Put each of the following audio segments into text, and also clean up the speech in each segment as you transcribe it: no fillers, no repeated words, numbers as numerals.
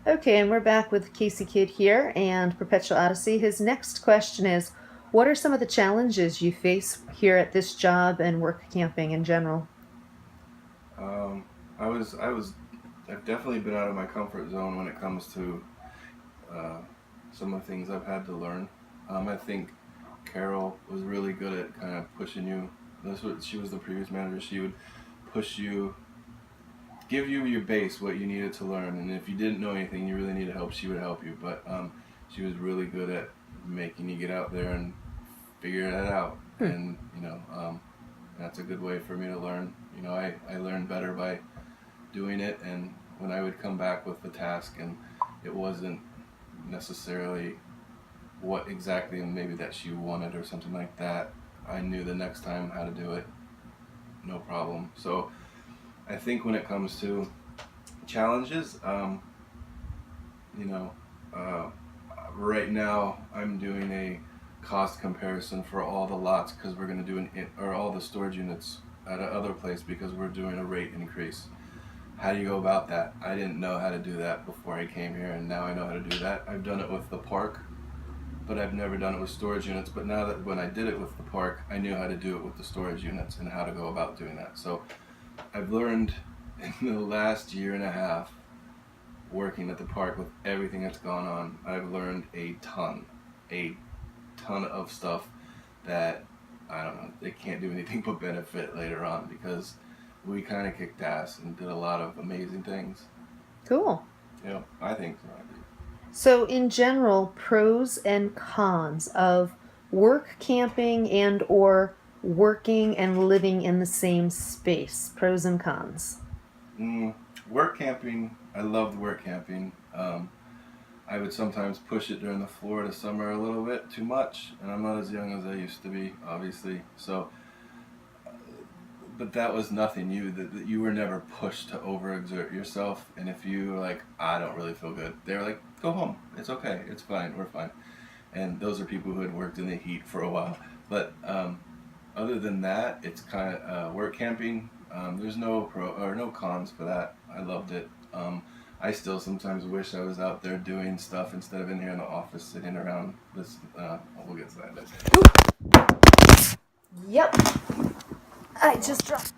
Okay, and we're back with Kasey Kidd here and Perpetual Odyssey. His next question is, what are some of the challenges you face here at this job and work camping in general? Um, I've definitely been out of my comfort zone when it comes to uh, some of the things I've had to learn. I think Carol was really good at kind of pushing you. That's what she was the previous manager. She would push you, give you your base, what you needed to learn, and if you didn't know anything, you really needed help, she would help you. But she was really good at making you get out there and figure it out. Hmm. And that's a good way for me to learn. I learned better by doing it, and when I would come back with the task and it wasn't necessarily what exactly maybe that she wanted or something like that, I knew the next time how to do it, no problem. So I think when it comes to challenges, you know, uh, right now I'm doing a cost comparison for all the lots because we're going to do or all the storage units at another place because we're doing a rate increase. How do you go about that? I didn't know how to do that before I came here, and now I know how to do that. I've done it with the park, but I've never done it with storage units. But now that when I did it with the park, I knew how to do it with the storage units and how to go about doing that. So I've learned in the last year and a half working at the park with everything that's gone on. I've learned a ton of stuff that I don't know. They can't do anything but benefit later on because we kind of kicked ass and did a lot of amazing things. Cool. I think so. So, in general, pros and cons of work camping and or working and living in the same space. Pros and cons. Mm, Work camping. I loved work camping. I would sometimes push it during the Florida summer a little bit too much, and I'm not as young as I used to be, obviously. So, but that was nothing. That you were never pushed to overexert yourself. And if you were like, I don't really feel good, they were like, go home. It's okay. It's fine. We're fine. And those are people who had worked in the heat for a while. But other than that, it's kind of work camping. There's no pro or no cons for that. I loved it. I still sometimes wish I was out there doing stuff instead of in here in the office sitting around. This we'll get to that later. Yep. I just dropped.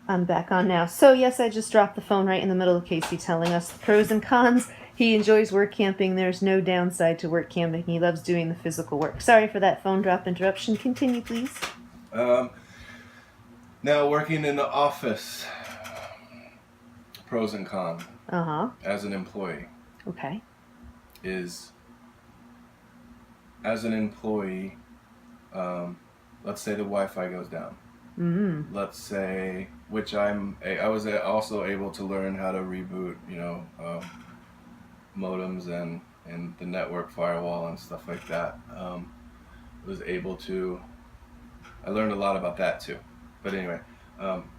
I'm back on now. So, yes, I just dropped the phone right in the middle of Kasey telling us the pros and cons. He enjoys work camping. There's no downside to work camping. He loves doing the physical work. Sorry for that phone drop interruption. Continue, please. Um, Now working in the office, pros and cons Uh huh. as an employee Okay. is as an employee. Let's say the Wi-Fi goes down. Mm. Let's say, I was also able to learn how to reboot, modems and the network firewall and stuff like that. Was able to. I learned a lot about that too. But anyway, um,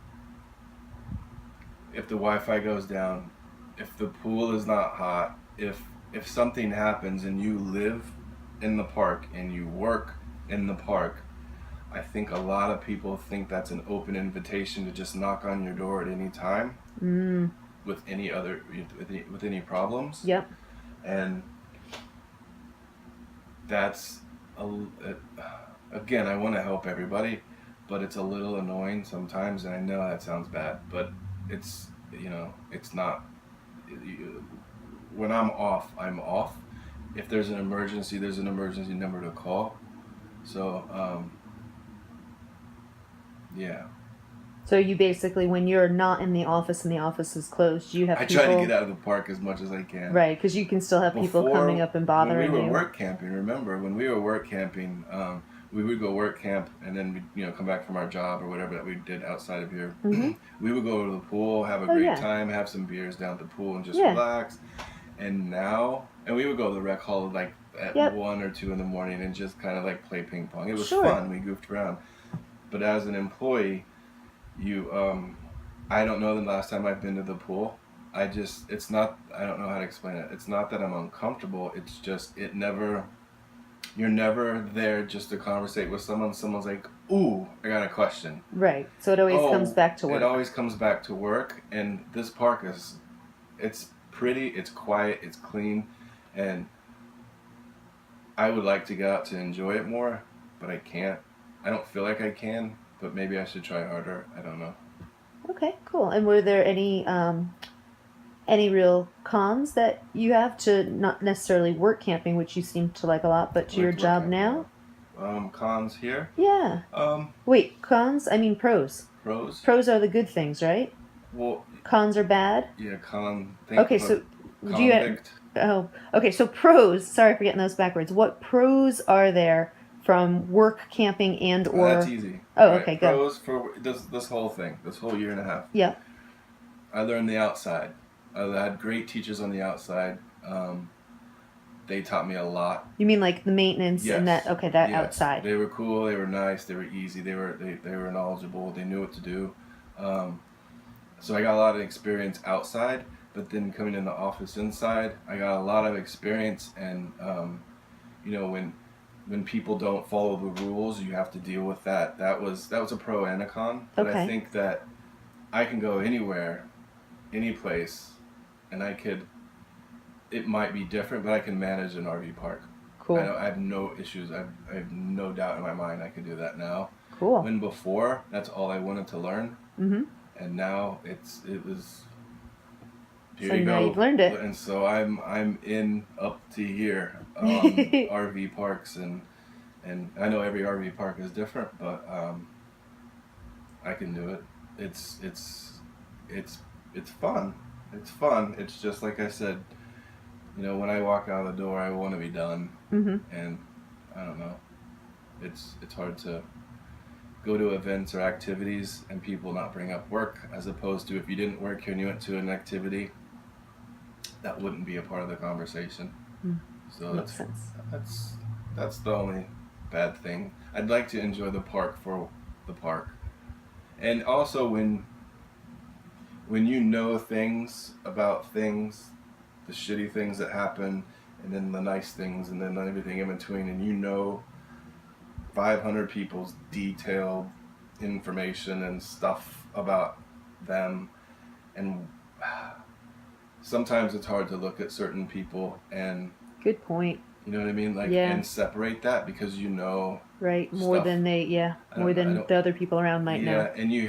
if the Wi-Fi goes down, if the pool is not hot, if something happens and you live in the park and you work in the park, I think a lot of people think that's an open invitation to just knock on your door at any time Mm. with with any problems, Yep. and that's again, I want to help everybody, but it's a little annoying sometimes, and I know that sounds bad, but it's it's not. When I'm off, I'm off. If there's an emergency number to call. So yeah, So you basically, when you're not in the office and the office is closed, you have I try to get people, out of the park as much as I can. right? Because you can still have people coming Before, up and when we bothering were you. work camping, remember when we were work camping, we would go work camp and then we come back from our job or whatever that we did outside of here. Mm-hmm. We would go to the pool, have a Oh great yeah. time, have some beers down at the pool, and just Yeah. relax. And we would go to the rec hall like at Yep. 1 or 2 in the morning and just kind of like play ping pong. It was Sure. fun. We goofed around. But as an employee, you I don't know the last time I've been to the pool. It's not, I don't know how to explain it. It's not that I'm uncomfortable. It's just, you're never there just to conversate with someone. Someone's like, ooh, I got a question. Right. So it always comes Oh, back to it work. always comes back to work. And this park it's pretty, it's quiet, it's clean, and I would like to get out to enjoy it more, but I can't. I don't feel like I can, but maybe I should try harder. I don't know. Okay, cool. And were there any real cons that you have to not necessarily work camping, which you seem to like a lot, but to your With work job camping, now? cons here. Yeah. Um, Wait, cons? I mean pros. Pros. Pros are the good things, right? Well, Cons are bad. yeah, think Okay, of so a do you convict. oh, okay, so pros, sorry for getting those backwards. What pros are there from work camping and That's or easy. Oh, All right, okay, go. pros for this whole thing, this whole year and a half. Yeah. I learned the outside. I had great teachers on the outside. They taught me a lot. You mean like the maintenance Yes. and that that Yes. outside. They were cool. They were nice. They were easy. They were knowledgeable. They knew what to do. So I got a lot of experience outside. But then coming in the office inside, I got a lot of experience. And when people don't follow the rules, you have to deal with that. That was a pro and a con. But Okay. I think that I can go anywhere, any place, and it might be different, but I can manage an RV park. Cool. I have no issues. I have no doubt in my mind I can do that now. Cool. When before, that's all I wanted to learn. Mm-hmm. And now it was. Here So you now go. you've learned it. And so I'm in up to here RV parks and I know every RV park is different, but I can do it. It's fun. It's fun. It's just like I said. When I walk out the door, I want to be done. Mm-hmm. And I don't know. It's hard to go to events or activities and people not bring up work, as opposed to if you didn't work here and you went to an activity, that wouldn't be a part of the conversation. So Makes sense. that's the only bad thing. I'd like to enjoy the park for the park. And also when you know things about things, the shitty things that happen, and then the nice things, and then everything in between, and 500 people's detailed information and stuff about them, and sometimes it's hard to look at certain people and Good point. you know what I mean, Yeah. and separate that because Right, more stuff. than more than the other people around might know. Yeah, and you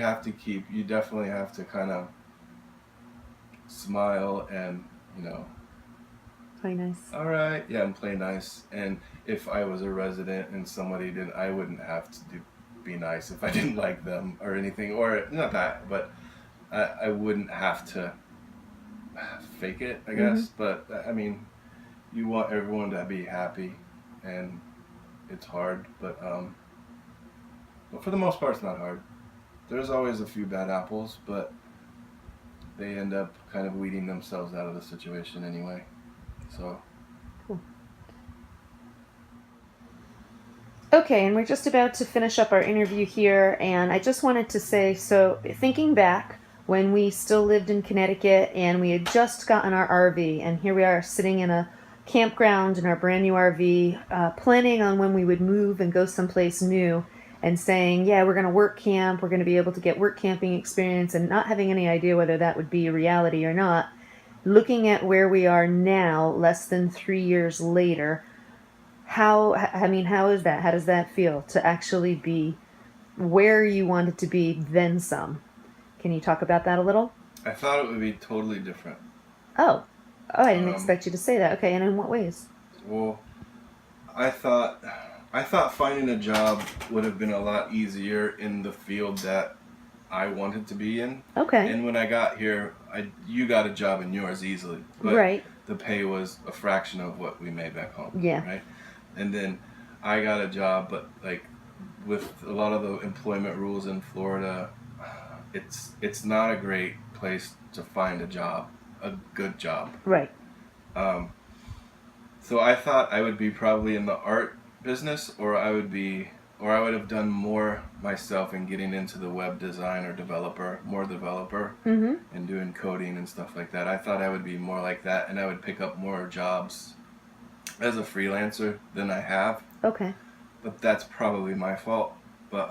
definitely have to kind of smile and Play nice. all right, yeah, and play nice. And if I was a resident and somebody didn't, I wouldn't have to be nice if I didn't like them or anything, or not that, but I wouldn't have to fake it, I guess. Mm-hmm. But I mean, you want everyone to be happy, and it's hard, but for the most part, it's not hard. There's always a few bad apples, but they end up kind of weeding themselves out of the situation anyway. So. Cool. Okay, and we're just about to finish up our interview here, and I just wanted to say, so thinking back when we still lived in Connecticut and we had just gotten our RV, and here we are sitting in a campground in our brand new RV, planning on when we would move and go someplace new, and saying, yeah, we're going to work camp, we're going to be able to get work camping experience, and not having any idea whether that would be a reality or not. Looking at where we are now, less than 3 years later, how is that? How does that feel to actually be where you wanted to be, then some? Can you talk about that a little? I thought it would be totally different. Oh, I didn't expect you to say that. Okay, and in what ways? Well, I thought finding a job would have been a lot easier in the field that I wanted to be in. Okay. And when I got here, you got a job in yours easily. But Right. the pay was a fraction of what we made back home. Yeah. Right? And then I got a job, but like with a lot of the employment rules in Florida, it's not a great place to find a job, a good job. Right. So I thought I would be probably in the art business, or I would have done more myself in getting into the web design or developer, Mm-hmm. and doing coding and stuff like that. I thought I would be more like that, and I would pick up more jobs as a freelancer than I have. Okay. But that's probably my fault. But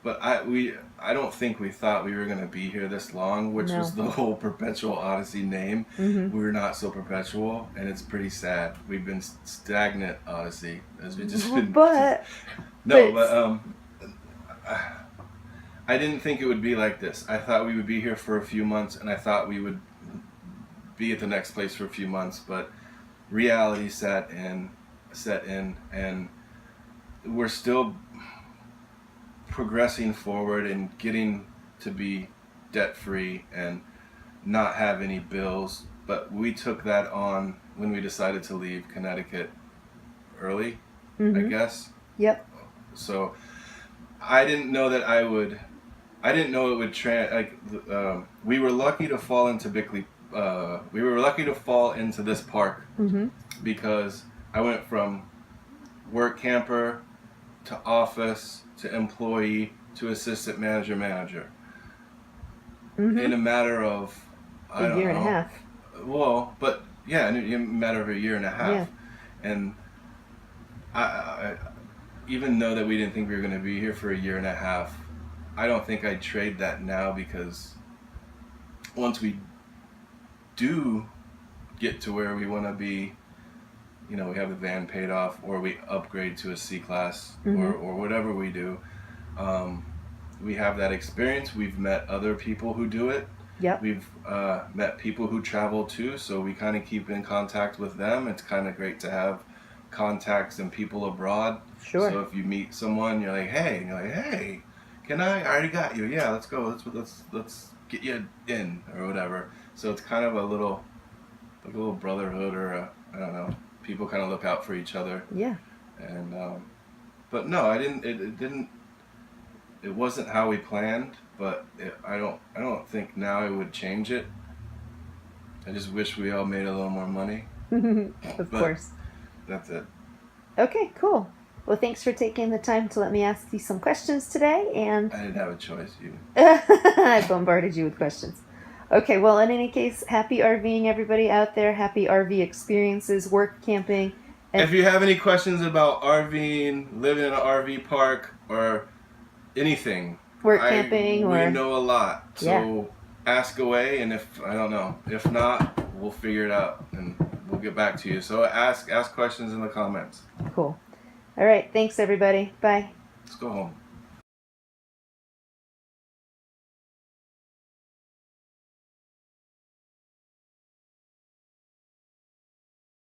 But I don't think we thought we were going to be here this long, which No. was the whole Perpetual Odyssey name. Mm-hmm. We were not so perpetual, and it's pretty sad. We've been stagnant Odyssey as we just been. But I didn't think it would be like this. I thought we would be here for a few months, and I thought we would be at the next place for a few months. But reality set in, and we're still progressing forward and getting to be debt free and not have any bills. But we took that on when we decided to leave Connecticut early, I guess. Yep. So I didn't know that I didn't know it would we were lucky to fall into Bickley. We were lucky to fall into this park because I went from work camper to office to employee to assistant manager in a matter of a year and a half. Well, but yeah, in a matter of a year and a half. Yeah. And I even though that we didn't think we were going to be here for a year and a half, I don't think I'd trade that now, because once we do get to where we want to be, you know, we have the van paid off, or we upgrade to a C-class, or whatever we do, we have that experience. We've met other people who do it. Yep. We've met people who travel too, so we kind of keep in contact with them. It's kind of great to have contacts and people abroad. Sure. So if you meet someone, you're like, hey, can I already got you. Yeah, let's go. Let's get you in, or whatever. So it's kind of a little brotherhood, or I don't know. People kind of look out for each other. Yeah. And but no, I didn't. It didn't. It wasn't how we planned. But I don't think now I would change it. I just wish we all made a little more money. Of course. That's it. Okay, cool. Well, thanks for taking the time to let me ask you some questions today, and I didn't have a choice. I bombarded you with questions. Okay, well, in any case, happy RVing, everybody out there. Happy RV experiences, work camping. And if you have any questions about RVing, living in an RV park, or anything, work camping, we or know a lot. So ask away, and if I don't know, if not, we'll figure it out and we'll get back to you. So ask questions in the comments. Cool. All right, thanks everybody. Bye. Let's go home.